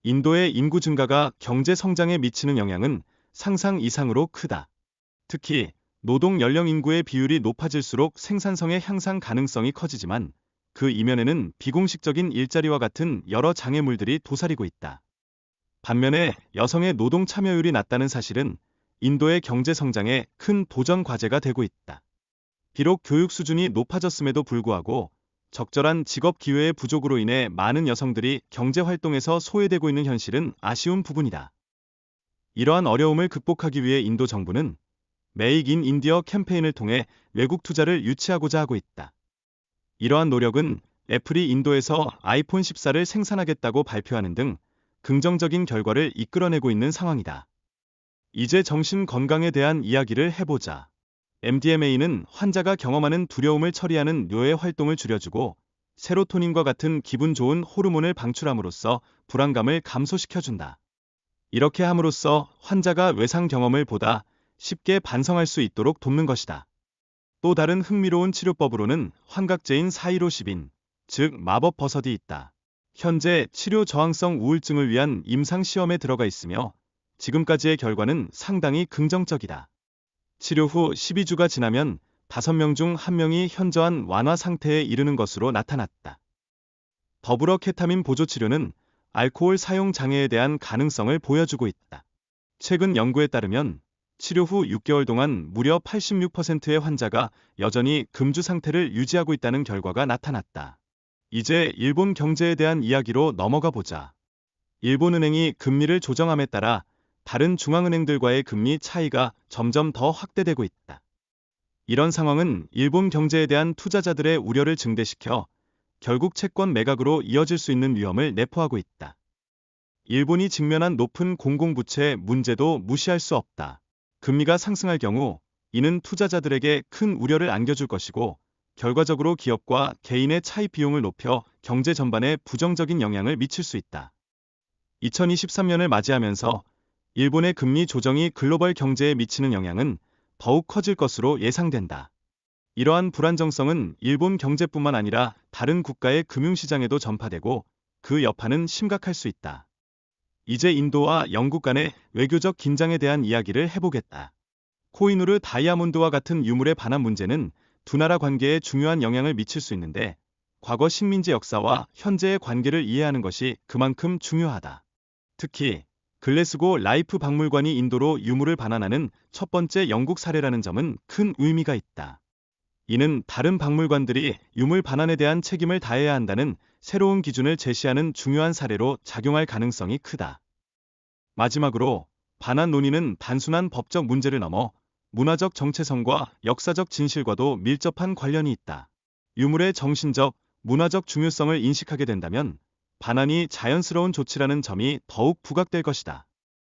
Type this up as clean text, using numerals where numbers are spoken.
인도의 인구 증가가 경제 성장에 미치는 영향은 상상 이상으로 크다. 특히 노동 연령 인구의 비율이 높아질수록 생산성의 향상 가능성이 커지지만 그 이면에는 비공식적인 일자리와 같은 여러 장애물들이 도사리고 있다. 반면에 여성의 노동 참여율이 낮다는 사실은 인도의 경제 성장에 큰 도전 과제가 되고 있다. 비록 교육 수준이 높아졌음에도 불구하고 적절한 직업 기회의 부족으로 인해 많은 여성들이 경제 활동에서 소외되고 있는 현실은 아쉬운 부분이다. 이러한 어려움을 극복하기 위해 인도 정부는 메이크 인 인디어 캠페인을 통해 외국 투자를 유치하고자 하고 있다. 이러한 노력은 애플이 인도에서 아이폰 14를 생산하겠다고 발표하는 등 긍정적인 결과를 이끌어내고 있는 상황이다. 이제 정신 건강에 대한 이야기를 해보자. MDMA는 환자가 경험하는 두려움을 처리하는 뇌의 활동을 줄여주고 세로토닌과 같은 기분 좋은 호르몬을 방출함으로써 불안감을 감소시켜준다. 이렇게 함으로써 환자가 외상 경험을 보다 쉽게 반성할 수 있도록 돕는 것이다. 또 다른 흥미로운 치료법으로는 환각제인 사이로시빈, 즉 마법 버섯이 있다. 현재 치료 저항성 우울증을 위한 임상 시험에 들어가 있으며 지금까지의 결과는 상당히 긍정적이다. 치료 후 12주가 지나면 5명 중 1명이 현저한 완화 상태에 이르는 것으로 나타났다. 더불어 케타민 보조 치료는 알코올 사용 장애에 대한 가능성을 보여주고 있다. 최근 연구에 따르면 치료 후 6개월 동안 무려 86%의 환자가 여전히 금주 상태를 유지하고 있다는 결과가 나타났다. 이제 일본 경제에 대한 이야기로 넘어가 보자. 일본은행이 금리를 조정함에 따라 다른 중앙은행들과의 금리 차이가 점점 더 확대되고 있다. 이런 상황은 일본 경제에 대한 투자자들의 우려를 증대시켜 결국 채권 매각으로 이어질 수 있는 위험을 내포하고 있다. 일본이 직면한 높은 공공부채 문제도 무시할 수 없다. 금리가 상승할 경우 이는 투자자들에게 큰 우려를 안겨줄 것이고 결과적으로 기업과 개인의 차입 비용을 높여 경제 전반에 부정적인 영향을 미칠 수 있다. 2023년을 맞이하면서 일본의 금리 조정이 글로벌 경제에 미치는 영향은 더욱 커질 것으로 예상된다. 이러한 불안정성은 일본 경제뿐만 아니라 다른 국가의 금융시장에도 전파되고 그 여파는 심각할 수 있다. 이제 인도와 영국 간의 외교적 긴장에 대한 이야기를 해보겠다. 코히누르 다이아몬드와 같은 유물의 반환 문제는 두 나라 관계에 중요한 영향을 미칠 수 있는데 과거 식민지 역사와 현재의 관계를 이해하는 것이 그만큼 중요하다. 특히 글래스고 라이프 박물관이 인도로 유물을 반환하는 첫 번째 영국 사례라는 점은 큰 의미가 있다. 이는 다른 박물관들이 유물 반환에 대한 책임을 다해야 한다는 새로운 기준을 제시하는 중요한 사례로 작용할 가능성이 크다. 마지막으로 반환 논의는 단순한 법적 문제를 넘어 문화적 정체성과 역사적 진실과도 밀접한 관련이 있다. 유물의 정신적, 문화적 중요성을 인식하게 된다면 반환이 자연스러운 조치라는 점이 더욱 부각될 것이다.